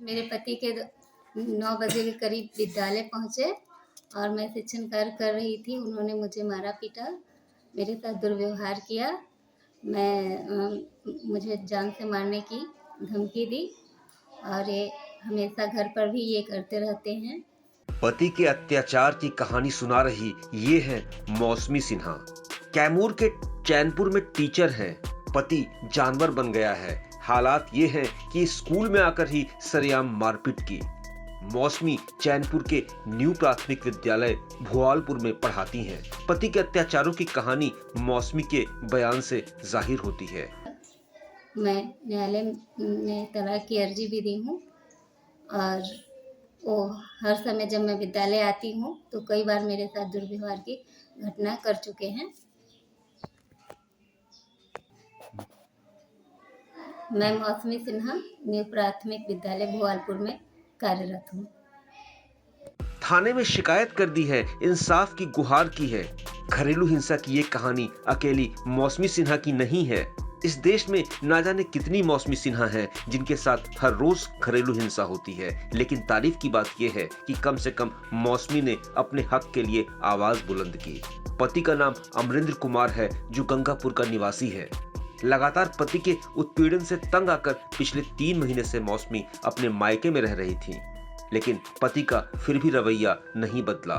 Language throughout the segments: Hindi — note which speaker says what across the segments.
Speaker 1: मेरे पति के 9 बजे के करीब विद्यालय पहुँचे और मैं शिक्षण कार्य कर रही थी। उन्होंने मुझे मारा पीटा, मेरे साथ दुर्व्यवहार किया। मुझे जान से मारने की धमकी दी और ये हमेशा घर पर भी ये करते रहते हैं।
Speaker 2: पति के अत्याचार की कहानी सुना रही ये है मौसमी सिन्हा। कैमूर के चैनपुर में टीचर हैं। पति जानवर बन गया है। हालात ये हैं कि स्कूल में आकर ही सरेआम मारपीट की। मौसमी चैनपुर के न्यू प्राथमिक विद्यालय भोआलपुर में पढ़ाती हैं। पति के अत्याचारों की कहानी मौसमी के बयान से जाहिर होती है।
Speaker 1: मैं न्यायालय में तलाक की अर्जी भी दी हूँ और वो हर समय जब मैं विद्यालय आती हूँ तो कई बार मेरे साथ दुर्व्यवहार की घटना कर चुके हैं। मैं मौसमी सिन्हा न्यू प्राथमिक विद्यालय भोआलपुर में कार्यरत हूँ।
Speaker 2: थाने में शिकायत कर दी है, इंसाफ की गुहार की है। घरेलू हिंसा की ये कहानी अकेली मौसमी सिन्हा की नहीं है। इस देश में ना जाने कितनी मौसमी सिन्हा हैं जिनके साथ हर रोज घरेलू हिंसा होती है, लेकिन तारीफ की बात यह है कि कम से कम मौसमी ने अपने हक के लिए आवाज बुलंद की। पति का नाम अमरेंद्र कुमार है, जो गंगापुर का निवासी है। लगातार पति के उत्पीड़न से तंग आकर पिछले 3 महीने से मौसमी अपने मायके में रह रही थी, लेकिन पति का फिर भी रवैया नहीं बदला।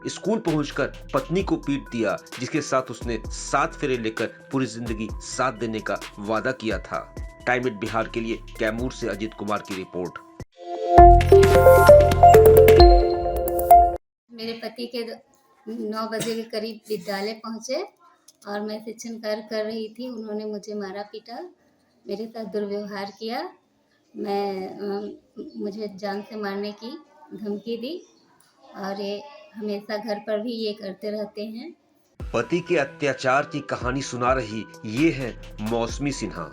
Speaker 2: स्कूल पहुंचकर पत्नी को पीट दिया, जिसके साथ उसने 7 फेरे लेकर पूरी जिंदगी साथ देने का वादा किया था। टाइम एट बिहार के लिए कैमूर से अजीत कुमार की रिपोर्ट।
Speaker 1: मेरे पति के 9 बजे के करीब विद्यालय पहुंचे और मैं शिक्षण कार्य कर रही थी। उन्होंने मुझे मारा पीटा, मेरे साथ दुर्व्यवहार किया। मुझे जान से मारने की धमकी दी और ये हमेशा घर पर भी ये करते रहते हैं।
Speaker 2: पति के अत्याचार की कहानी सुना रही ये है मौसमी सिन्हा।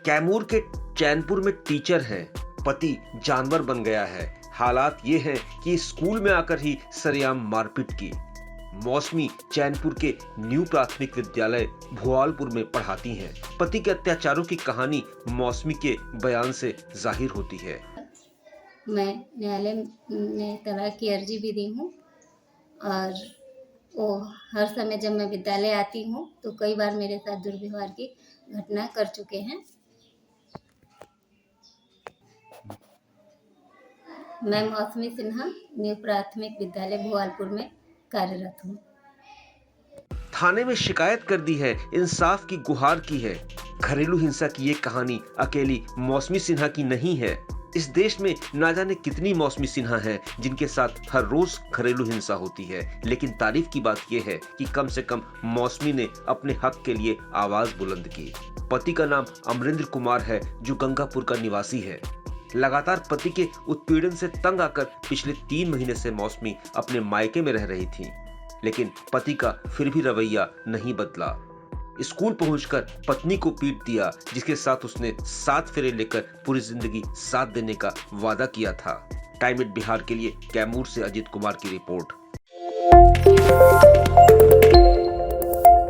Speaker 2: कैमूर के चैनपुर में टीचर हैं। पति जानवर बन गया है। हालात ये हैं कि स्कूल में आकर ही सरेआम मारपीट की। मौसमी चैनपुर के न्यू प्राथमिक विद्यालय भोआलपुर में पढ़ाती हैं। पति के अत्याचारों की कहानी मौसमी के बयान से जाहिर होती है।
Speaker 1: मैं न्यायालय में तलाक की अर्जी भी दी हूँ और वो हर समय जब मैं विद्यालय आती हूँ तो कई बार मेरे साथ दुर्व्यवहार की घटना कर चुके हैं। मैं मौसमी सिन्हा न्यू प्राथमिक विद्यालय भोआलपुर में कार्यरत हूँ।
Speaker 2: थाने में शिकायत कर दी है, इंसाफ की गुहार की है। घरेलू हिंसा की ये कहानी अकेली मौसमी सिन्हा की नहीं है। इस देश में ना जाने कितनी मौसमी सिन्हा हैं जिनके साथ हर रोज घरेलू हिंसा होती है, लेकिन तारीफ की बात यह है कि कम से कम मौसमी ने अपने हक के लिए आवाज बुलंद की। पति का नाम अमरेंद्र कुमार है, जो गंगापुर का निवासी है। लगातार पति के उत्पीड़न से तंग आकर पिछले 3 महीने से मौसमी अपने मायके में रह रही थी, लेकिन पति का फिर भी रवैया नहीं बदला। स्कूल पहुंचकर पत्नी को पीट दिया, जिसके साथ उसने 7 फेरे लेकर पूरी जिंदगी साथ देने का वादा किया था। टाइम एट बिहार के लिए कैमूर से अजीत कुमार की रिपोर्ट।